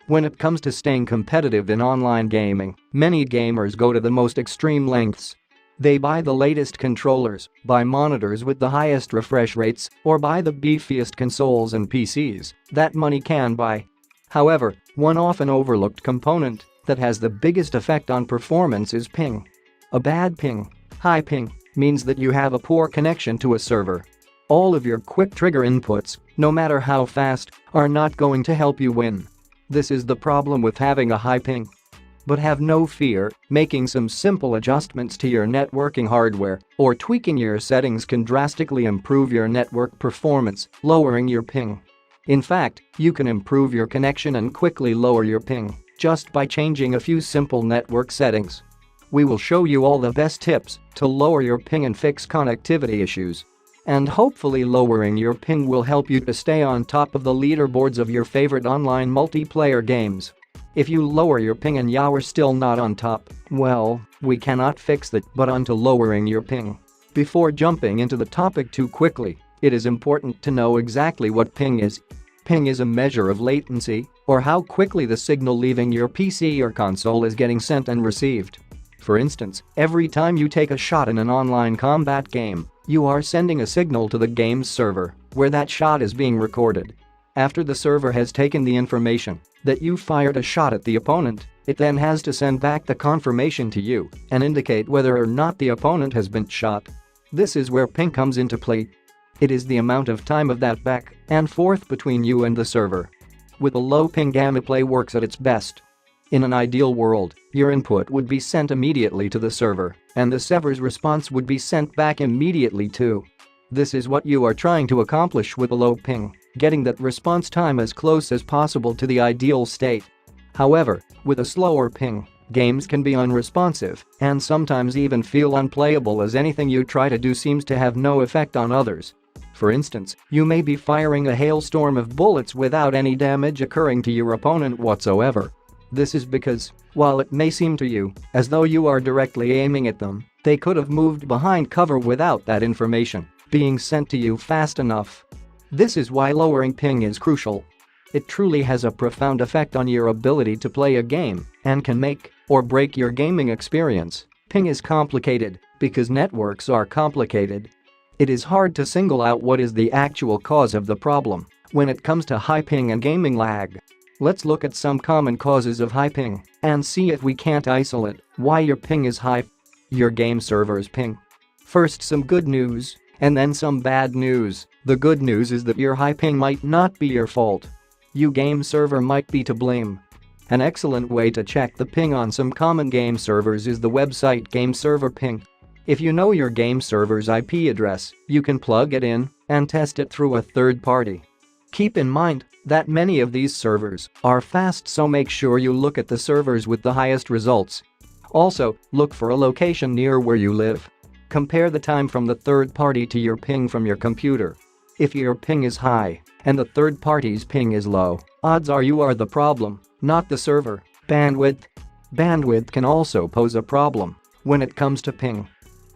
When it comes to staying competitive in online gaming, many gamers go to the most extreme lengths. They buy the latest controllers, buy monitors with the highest refresh rates, or buy the beefiest consoles and PCs that money can buy. However, one often overlooked component that has the biggest effect on performance is ping. A bad ping, high ping, means that you have a poor connection to a server. All of your quick trigger inputs, no matter how fast, are not going to help you win. This is the problem with having a high ping. But have no fear, making some simple adjustments to your networking hardware or tweaking your settings can drastically improve your network performance, lowering your ping. In fact, you can improve your connection and quickly lower your ping just by changing a few simple network settings. We will show you all the best tips to lower your ping and fix connectivity issues. And hopefully lowering your ping will help you to stay on top of the leaderboards of your favorite online multiplayer games. If you lower your ping and you're still not on top, well, we cannot fix that but onto lowering your ping. Before jumping into the topic too quickly, it is important to know exactly what ping is. Ping is a measure of latency, or how quickly the signal leaving your PC or console is getting sent and received. For instance, every time you take a shot in an online combat game, you are sending a signal to the game's server, where that shot is being recorded. After the server has taken the information that you fired a shot at the opponent, it then has to send back the confirmation to you and indicate whether or not the opponent has been shot. This is where ping comes into play. It is the amount of time of that back and forth between you and the server. With a low ping, gameplay works at its best. In an ideal world, your input would be sent immediately to the server, and the server's response would be sent back immediately too. This is what you are trying to accomplish with a low ping, getting that response time as close as possible to the ideal state. However, with a slower ping, games can be unresponsive and sometimes even feel unplayable as anything you try to do seems to have no effect on others. For instance, you may be firing a hailstorm of bullets without any damage occurring to your opponent whatsoever. This is because, while it may seem to you as though you are directly aiming at them, they could have moved behind cover without that information being sent to you fast enough. This is why lowering ping is crucial. It truly has a profound effect on your ability to play a game and can make or break your gaming experience. Ping is complicated because networks are complicated. It is hard to single out what is the actual cause of the problem when it comes to high ping and gaming lag. Let's look at some common causes of high ping and see if we can't isolate why your ping is high. Your game server's ping. First, some good news, and then some bad news. The good news is that your high ping might not be your fault. Your game server might be to blame. An excellent way to check the ping on some common game servers is the website game server ping. If you know your game server's IP address, you can plug it in and test it through a third party. Keep in mind that many of these servers are fast, so make sure you look at the servers with the highest results. Also, look for a location near where you live. Compare the time from the third party to your ping from your computer. If your ping is high and the third party's ping is low, odds are you are the problem, not the server. Bandwidth. Bandwidth can also pose a problem when it comes to ping.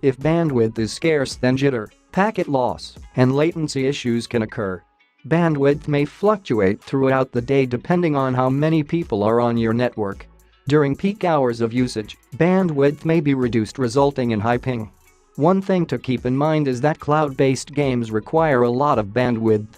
If bandwidth is scarce, then jitter, packet loss, and latency issues can occur. Bandwidth may fluctuate throughout the day depending on how many people are on your network. During peak hours of usage, bandwidth may be reduced, resulting in high ping. One thing to keep in mind is that cloud-based games require a lot of bandwidth.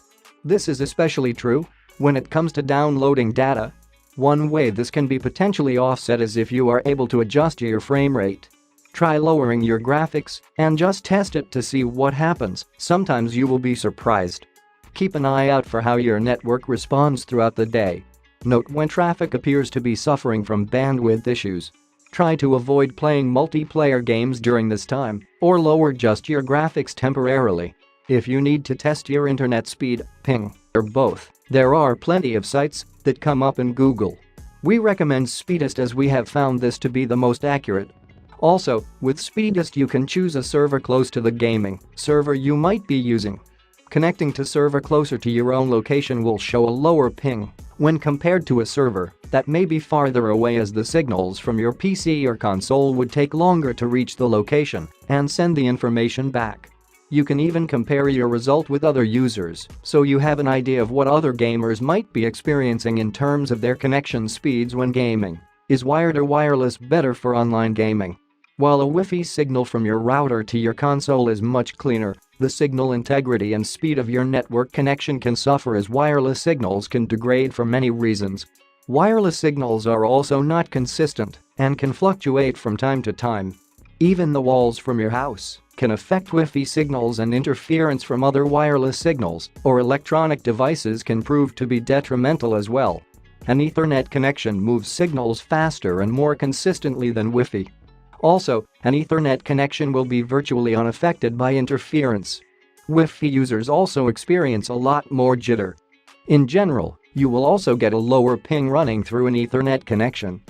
This is especially true when it comes to downloading data. One way this can be potentially offset is if you are able to adjust your frame rate. Try lowering your graphics and just test it to see what happens. Sometimes you will be surprised. Keep an eye out for how your network responds throughout the day. Note when traffic appears to be suffering from bandwidth issues. Try to avoid playing multiplayer games during this time, or lower just your graphics temporarily. If you need to test your internet speed, ping, or both, there are plenty of sites that come up in Google. We recommend Speedest as we have found this to be the most accurate. Also, with Speedest you can choose a server close to the gaming server you might be using. Connecting to server closer to your own location will show a lower ping when compared to a server that may be farther away, as the signals from your PC or console would take longer to reach the location and send the information back. You can even compare your result with other users, so you have an idea of what other gamers might be experiencing in terms of their connection speeds when gaming. Is wired or wireless better for online gaming? While a Wi-Fi signal from your router to your console is much cleaner, the signal integrity and speed of your network connection can suffer as wireless signals can degrade for many reasons. Wireless signals are also not consistent and can fluctuate from time to time. Even the walls from your house can affect Wi-Fi signals, and interference from other wireless signals or electronic devices can prove to be detrimental as well. An Ethernet connection moves signals faster and more consistently than Wi-Fi. Also, an Ethernet connection will be virtually unaffected by interference. Wi-Fi users also experience a lot more jitter. In general, you will also get a lower ping running through an Ethernet connection.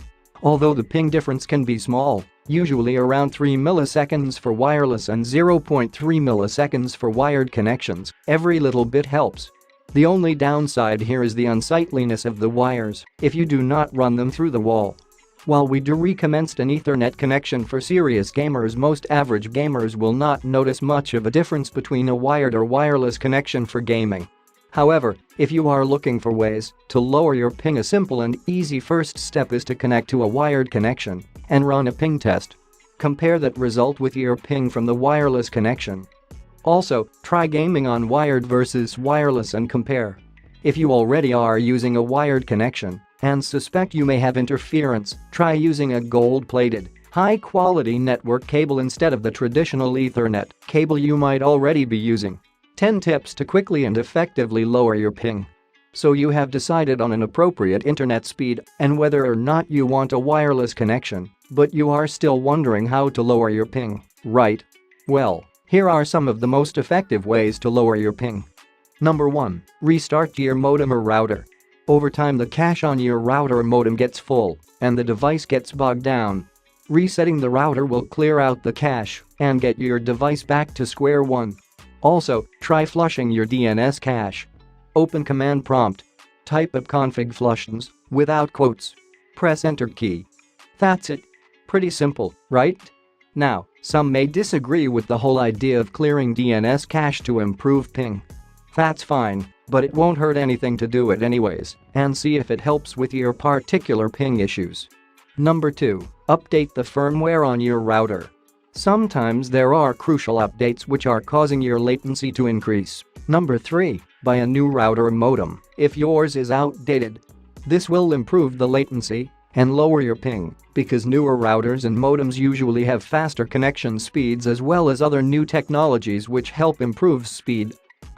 Although the ping difference can be small, usually around 3 milliseconds for wireless and 0.3 milliseconds for wired connections, every little bit helps. The only downside here is the unsightliness of the wires if you do not run them through the wall. While we do recommend an Ethernet connection for serious gamers, most average gamers will not notice much of a difference between a wired or wireless connection for gaming. However, if you are looking for ways to lower your ping, a simple and easy first step is to connect to a wired connection and run a ping test. Compare that result with your ping from the wireless connection. Also, try gaming on wired versus wireless and compare. If you already are using a wired connection and suspect you may have interference, try using a gold-plated, high-quality network cable instead of the traditional Ethernet cable you might already be using. 10 tips to quickly and effectively lower your ping. So you have decided on an appropriate internet speed and whether or not you want a wireless connection, but you are still wondering how to lower your ping, right? Well, here are some of the most effective ways to lower your ping. Number 1. Restart your modem or router. Over time, the cache on your router or modem gets full and the device gets bogged down. Resetting the router will clear out the cache and get your device back to square one. Also, try flushing your DNS cache. Open command prompt. Type ipconfig flushdns without quotes. Press enter key. That's it. Pretty simple, right? Now, some may disagree with the whole idea of clearing DNS cache to improve ping. That's fine, but it won't hurt anything to do it anyways and see if it helps with your particular ping issues. Number 2. Update the firmware on your router. Sometimes there are crucial updates which are causing your latency to increase. Number 3. Buy a new router or modem if yours is outdated. This will improve the latency and lower your ping because newer routers and modems usually have faster connection speeds as well as other new technologies which help improve speed.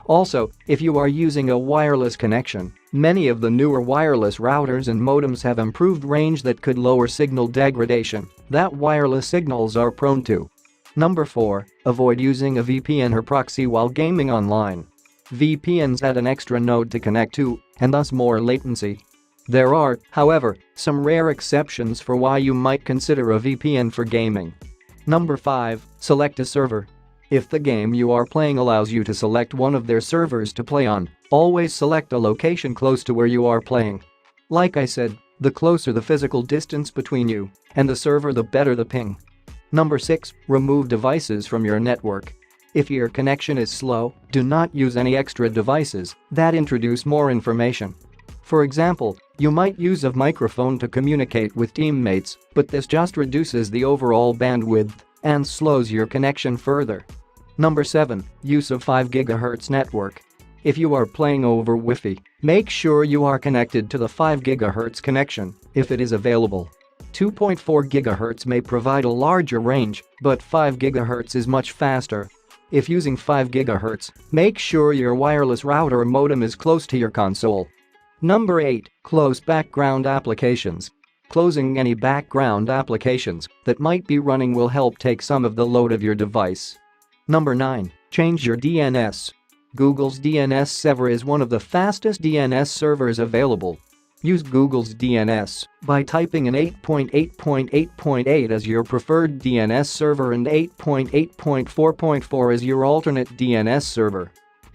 Also, if you are using a wireless connection, many of the newer wireless routers and modems have improved range that could lower signal degradation that wireless signals are prone to. Number 4. Avoid using a VPN or proxy while gaming online. VPNs add an extra node to connect to and thus more latency. There are, however, some rare exceptions for why you might consider a VPN for gaming. Number 5. Select a server. If the game you are playing allows you to select one of their servers to play on, always select a location close to where you are playing. Like I said, the closer the physical distance between you and the server, the better the ping. Number 6. Remove devices from your network. If your connection is slow, do not use any extra devices that introduce more information. For example, you might use a microphone to communicate with teammates, but this just reduces the overall bandwidth and slows your connection further. Number 7. Use of 5 GHz network. If you are playing over Wi-Fi, make sure you are connected to the 5 GHz connection if it is available. 2.4 GHz may provide a larger range, but 5 GHz is much faster. If using 5 GHz, make sure your wireless router or modem is close to your console. Number 8. Close background applications. Closing any background applications that might be running will help take some of the load of your device. Number 9. Change your DNS. Google's DNS server is one of the fastest DNS servers available. Use Google's DNS by typing in 8.8.8.8 as your preferred DNS server and 8.8.4.4 as your alternate DNS server.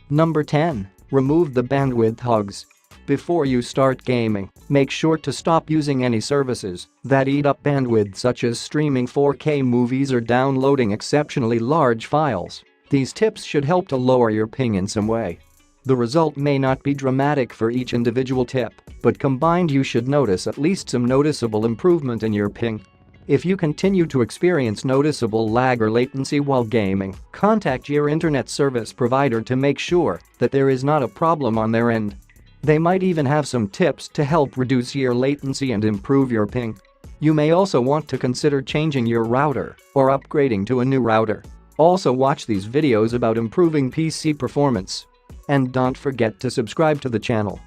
Number 10. Remove the bandwidth hogs. Before you start gaming, make sure to stop using any services that eat up bandwidth, such as streaming 4K movies or downloading exceptionally large files. These tips should help to lower your ping in some way. The result may not be dramatic for each individual tip, but combined you should notice at least some noticeable improvement in your ping. If you continue to experience noticeable lag or latency while gaming, contact your internet service provider to make sure that there is not a problem on their end. They might even have some tips to help reduce your latency and improve your ping. You may also want to consider changing your router or upgrading to a new router. Also watch these videos about improving PC performance. And don't forget to subscribe to the channel.